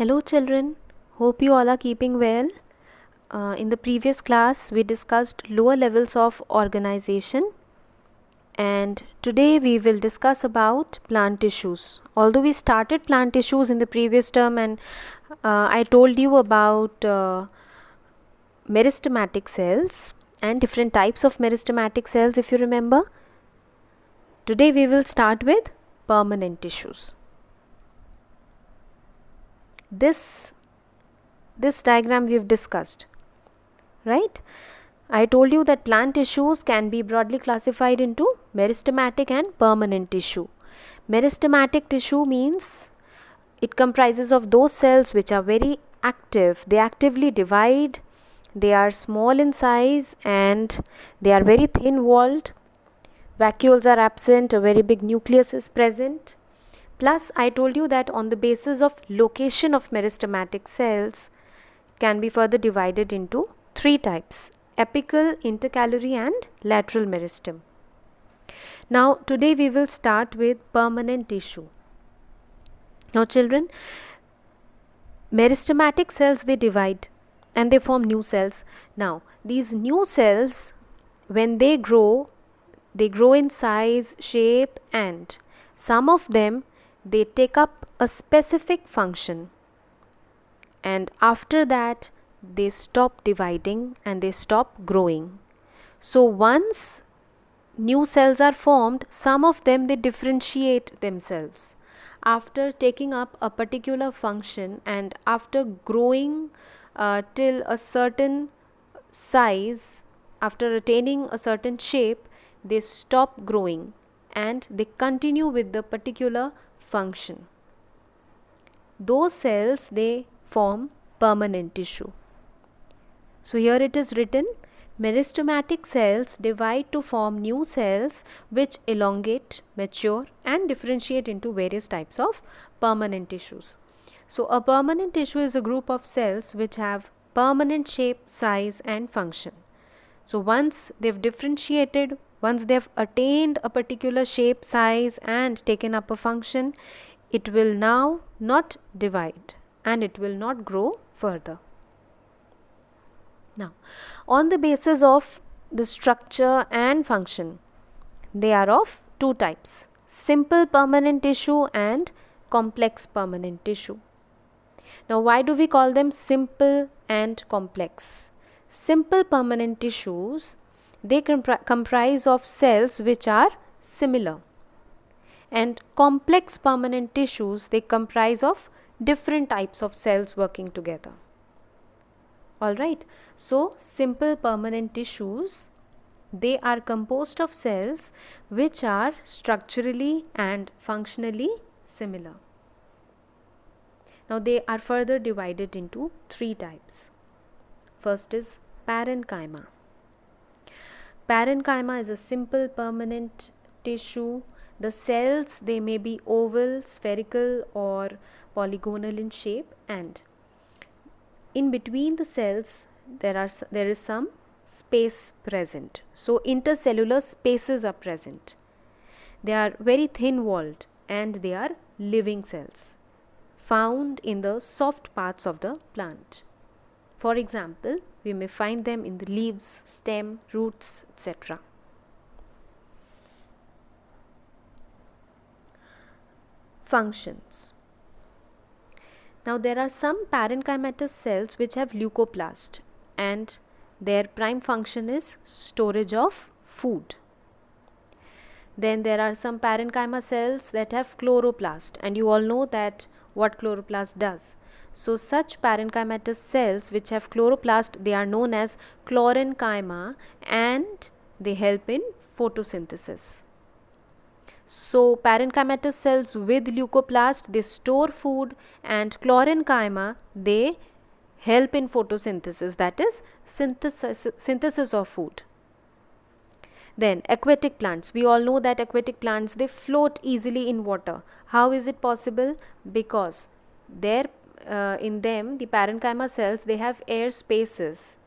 Hello children, hope you all are keeping well. In the previous class we discussed lower levels of organization, and today we will discuss about plant tissues. Although we started plant tissues in the previous term and I told you about meristematic cells and different types of meristematic cells, if you remember. Today we will start with permanent tissues. This diagram we have discussed, right? I told you that plant tissues can be broadly classified into meristematic and permanent tissue. Meristematic tissue means it comprises of those cells which are very active. They actively divide, they are small in size and they are very thin walled. Vacuoles are absent, a very big nucleus is present. Plus, I told you that on the basis of location of meristematic cells can be further divided into three types: apical, intercalary and lateral meristem. Now, today we will start with permanent tissue. Now, children, meristematic cells, they divide and they form new cells. Now, these new cells, when they grow in size, shape, and some of them they take up a specific function, and after that they stop dividing and they stop growing. So once new cells are formed, some of them they differentiate themselves after taking up a particular function, and after growing till a certain size, after attaining a certain shape, they stop growing and they continue with the particular function. Those cells, they form permanent tissue. So here it is written, meristematic cells divide to form new cells which elongate, mature and differentiate into various types of permanent tissues. So a permanent tissue is a group of cells which have permanent shape, size and function. So once they've differentiated, once they've attained a particular shape, size and taken up a function, it will now not divide and it will not grow further. Now, on the basis of the structure and function, they are of two types: simple permanent tissue and complex permanent tissue. Now, why do we call them simple and complex? Simple permanent tissues, they comprise of cells which are similar, and complex permanent tissues, they comprise of different types of cells working together. Alright, so simple permanent tissues, they are composed of cells which are structurally and functionally similar. Now they are further divided into three types. First is parenchyma. Parenchyma is a simple permanent tissue. The cells, they may be oval, spherical or polygonal in shape, and in between the cells there is some space present. So intercellular spaces are present. They are very thin walled and they are living cells found in the soft parts of the plant. For example, we may find them in the leaves, stem, roots, etc. Functions. Now there are some parenchymatous cells which have leucoplast and their prime function is storage of food. Then there are some parenchyma cells that have chloroplast, and you all know that what chloroplast does. So such parenchymatous cells which have chloroplast, they are known as chlorenchyma and they help in photosynthesis. So parenchymatous cells with leucoplast, they store food, and chlorenchyma, they help in photosynthesis, that is synthesis of food. Then aquatic plants, we all know that aquatic plants, they float easily in water. How is it possible? Because in them, the parenchyma cells, they have air spaces,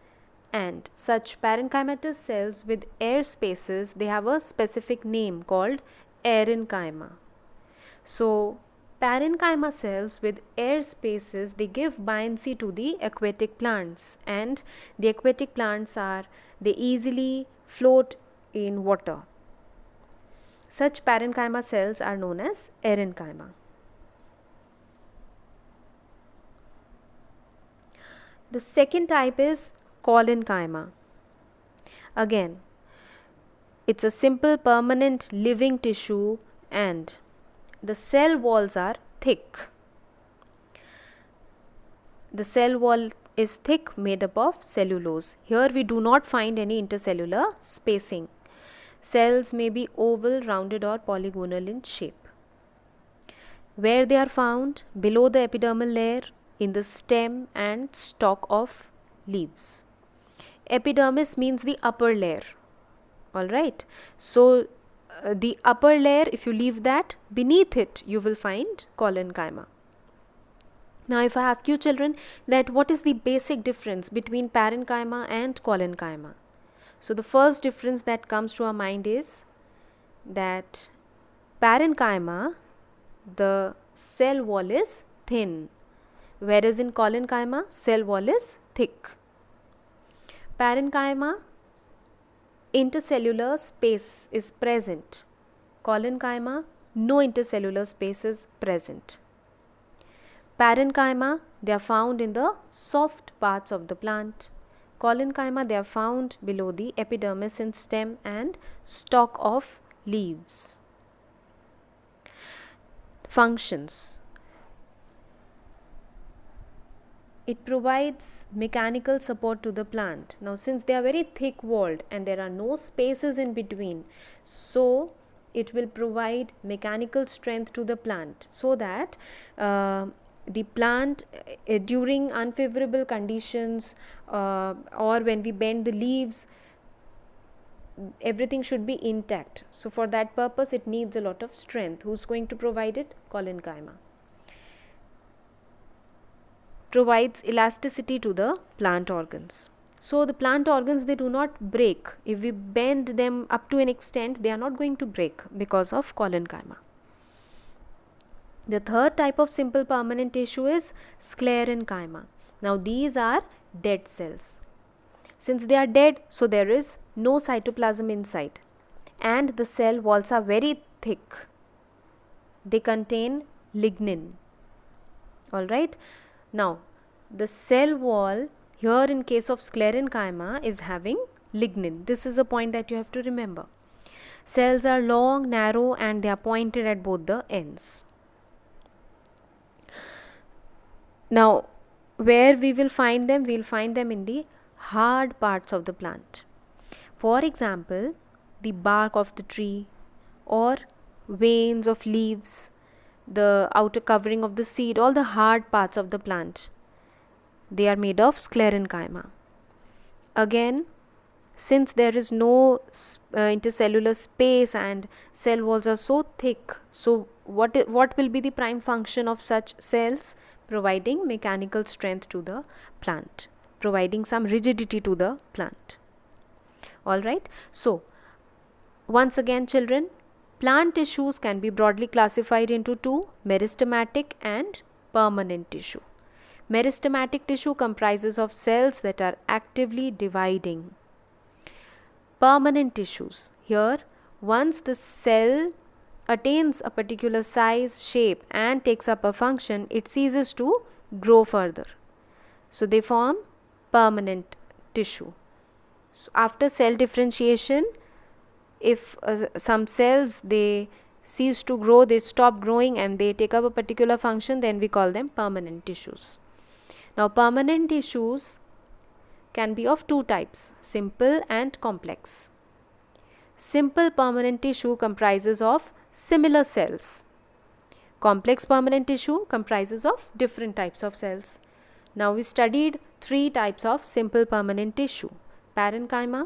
and such parenchymatous cells with air spaces, they have a specific name called aerenchyma. So Parenchyma cells with air spaces, they give buoyancy to the aquatic plants, and the aquatic plants they easily float in water. Such parenchyma cells are known as erenchyma. The second type is collenchyma. Again, it's a simple permanent living tissue and the cell walls are thick. The cell wall is thick, made up of cellulose. Here we do not find any intercellular spacing. Cells may be oval, rounded or polygonal in shape. Where they are found? Below the epidermal layer, in the stem and stalk of leaves. Epidermis means the upper layer. Alright. So, the upper layer, if you leave that, beneath it you will find collenchyma. Now, if I ask you children that what is the basic difference between parenchyma and collenchyma? So, the first difference that comes to our mind is that parenchyma, the cell wall is thin, whereas in collenchyma, cell wall is thick. Parenchyma, intercellular space is present. Collenchyma, no intercellular space is present. Parenchyma, they are found in the soft parts of the plant. Collenchyma, they are found below the epidermis in stem and stalk of leaves. Functions. It provides mechanical support to the plant. Now, since they are very thick walled and there are no spaces in between, so it will provide mechanical strength to the plant, so that the plant during unfavorable conditions or when we bend the leaves, everything should be intact. So, for that purpose it needs a lot of strength. Who's going to provide it? Collenchyma. Provides elasticity to the plant organs. So, the plant organs, they do not break. If we bend them up to an extent, they are not going to break because of collenchyma. The third type of simple permanent tissue is sclerenchyma. Now, these are dead cells. Since they are dead, so there is no cytoplasm inside and the cell walls are very thick. They contain lignin. Alright. Now, the cell wall here in case of sclerenchyma is having lignin. This is a point that you have to remember. Cells are long, narrow and they are pointed at both the ends. Now, where we will find them? We will find them in the hard parts of the plant. For example, the bark of the tree or veins of leaves, the outer covering of the seed, all the hard parts of the plant, they are made of sclerenchyma. Again, since there is no intercellular space and cell walls are so thick, so what will be the prime function of such cells? Providing mechanical strength to the plant, providing some rigidity to the plant. Alright, so once again children, plant tissues can be broadly classified into two: meristematic and permanent tissue. Meristematic tissue comprises of cells that are actively dividing. Permanent tissues, here once the cell attains a particular size, shape and takes up a function, it ceases to grow further. So, they form permanent tissue. So, after cell differentiation, if some cells they cease to grow, they stop growing and they take up a particular function, then we call them permanent tissues. Now, permanent tissues can be of two types: simple and complex. Simple permanent tissue comprises of similar cells. Complex permanent tissue comprises of different types of cells. Now, we studied three types of simple permanent tissue: parenchyma,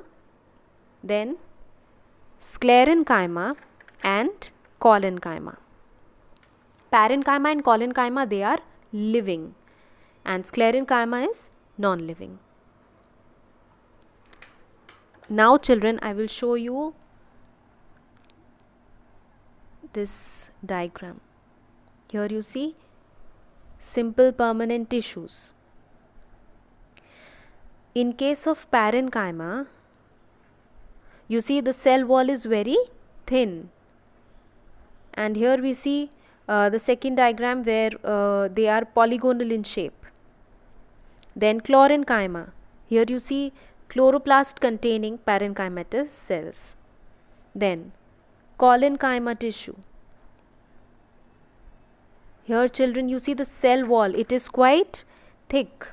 then sclerenchyma and collenchyma. Parenchyma and collenchyma, they are living and sclerenchyma is non-living. Now children, I will show you this diagram. Here you see simple permanent tissues. In case of parenchyma, you see the cell wall is very thin. And here we see the second diagram where they are polygonal in shape. Then chlorenchyma. Here you see chloroplast containing parenchymatous cells. Then collenchyma tissue. Here children, you see the cell wall, it is quite thick,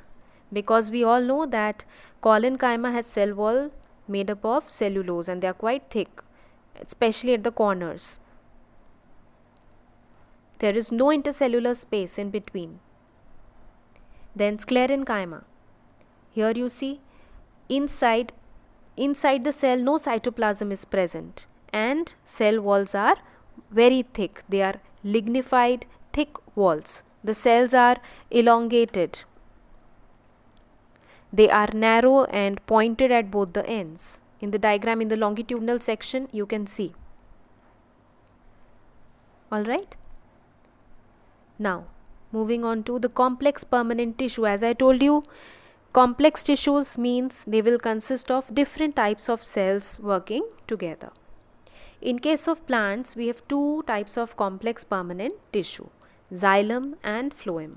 because we all know that collenchyma has cell wall made up of cellulose and they are quite thick, especially at the corners. There is no intercellular space in between. Then sclerenchyma. Here you see inside the cell no cytoplasm is present and cell walls are very thick. They are lignified thick walls. The cells are elongated. They are narrow and pointed at both the ends. In the diagram in the longitudinal section you can see. Alright. Now moving on to the complex permanent tissue. As I told you, complex tissues means they will consist of different types of cells working together. In case of plants, we have two types of complex permanent tissue, xylem and phloem.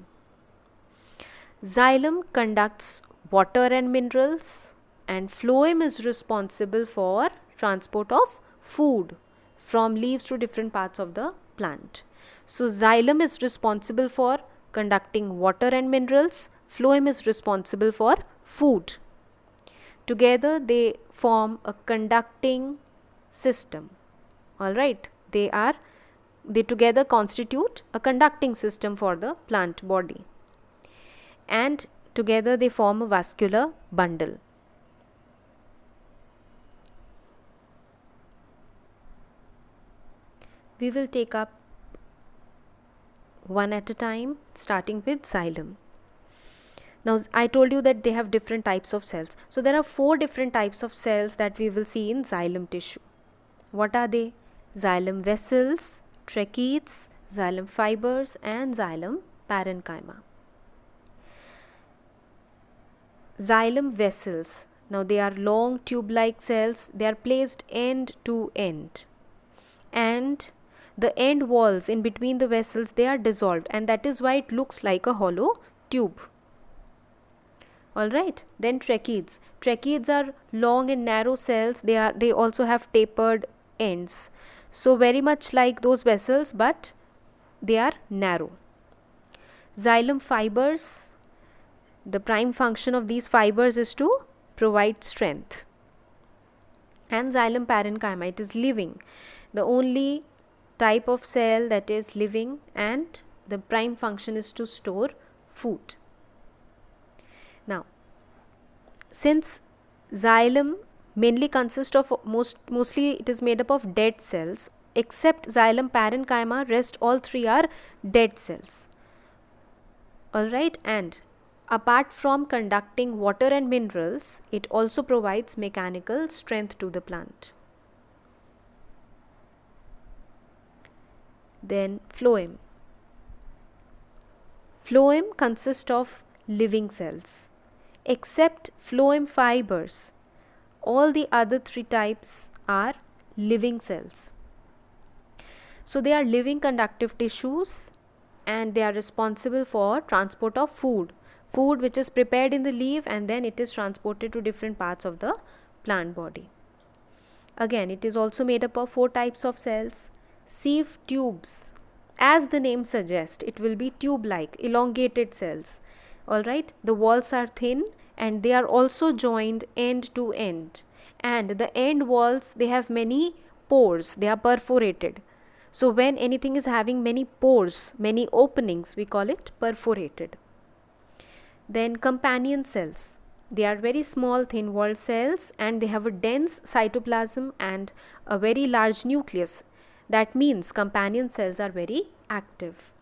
Xylem conducts water and minerals, and phloem is responsible for transport of food from leaves to different parts of the plant. So xylem is responsible for conducting water and minerals, phloem is responsible for food. Together they form a conducting system. Alright, they together constitute a conducting system for the plant body, and together they form a vascular bundle. We will take up one at a time, starting with xylem. Now I told you that they have different types of cells. So there are 4 different types of cells that we will see in xylem tissue. What are they? Xylem vessels, tracheids, xylem fibers and xylem parenchyma. Xylem vessels. Now they are long tube-like cells. They are placed end to end, and the end walls in between the vessels, they are dissolved, and that is why it looks like a hollow tube. Alright, then tracheids. Tracheids are long and narrow cells. They also have tapered ends. So very much like those vessels, but they are narrow. Xylem fibers. The prime function of these fibers is to provide strength. And xylem parenchyma, it is living. The only type of cell that is living, and the prime function is to store food. Now, since xylem mainly consists of mostly it is made up of dead cells, except xylem parenchyma, rest all 3 are dead cells. Alright, and apart from conducting water and minerals, it also provides mechanical strength to the plant. Then phloem. Phloem consists of living cells. Except phloem fibers, all the other 3 types are living cells. So they are living conductive tissues, and they are responsible for transport of food which is prepared in the leaf, and then it is transported to different parts of the plant body. Again, it is also made up of 4 types of cells. Sieve tubes, as the name suggests, it will be tube-like, elongated cells. Alright, the walls are thin and they are also joined end to end, and the end walls, they have many pores, they are perforated. So when anything is having many pores, many openings, we call it perforated. Then companion cells. They are very small thin walled cells, and they have a dense cytoplasm and a very large nucleus. That means companion cells are very active.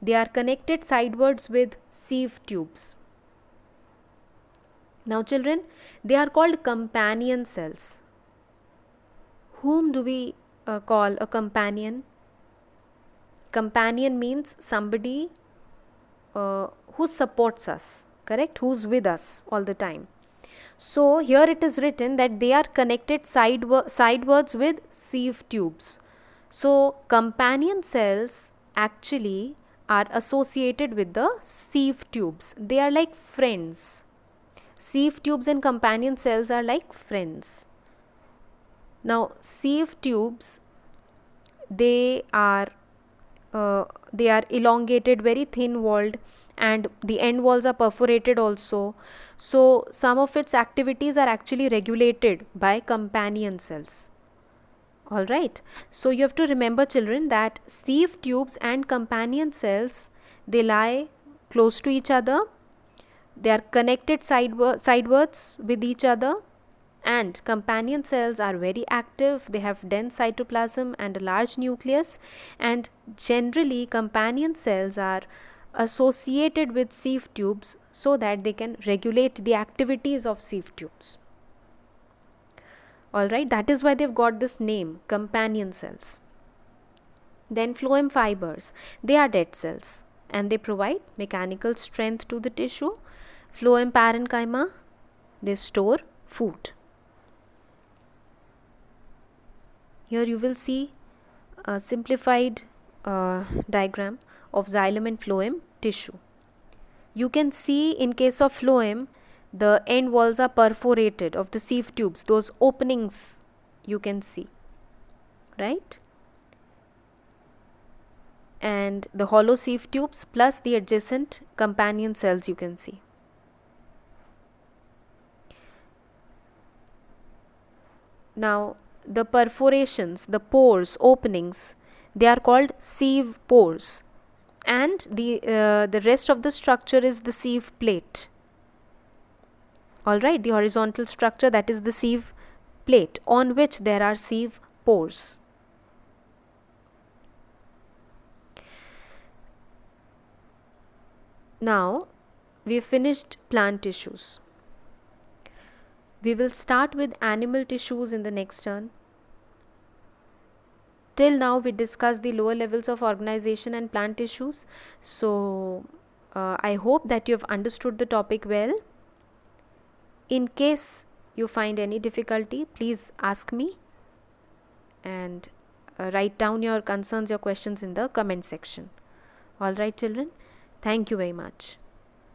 They are connected sidewards with sieve tubes. Now children, they are called companion cells. Whom do we call a companion? Companion means somebody who supports us, correct? Who's with us all the time. So here it is written that they are connected sidewards with sieve tubes. So companion cells actually are associated with the sieve tubes. They are like friends. Sieve tubes and companion cells are like friends. Now sieve tubes, they are elongated, very thin walled, and the end walls are perforated also. So some of its activities are actually regulated by companion cells. All right. So you have to remember, children, that sieve tubes and companion cells, they lie close to each other. They are connected sidewards with each other, and companion cells are very active. They have dense cytoplasm and a large nucleus, and generally companion cells are associated with sieve tubes so that they can regulate the activities of sieve tubes. Alright, that is why they've got this name, companion cells. Then phloem fibers, they are dead cells and they provide mechanical strength to the tissue. Phloem parenchyma, they store food. Here you will see a simplified diagram of xylem and phloem tissue. You can see in case of phloem, the end walls are perforated of the sieve tubes, those openings you can see, right? And the hollow sieve tubes plus the adjacent companion cells you can see. Now the perforations, the pores, openings, they are called sieve pores, and the rest of the structure is the sieve plate. Alright, the horizontal structure, that is the sieve plate on which there are sieve pores. Now we have finished plant tissues. We will start with animal tissues in the next turn. Till now we discussed the lower levels of organization and plant tissues. So I hope that you have understood the topic well. In case you find any difficulty, please ask me and write down your concerns, your questions in the comment section. All right, children. Thank you very much.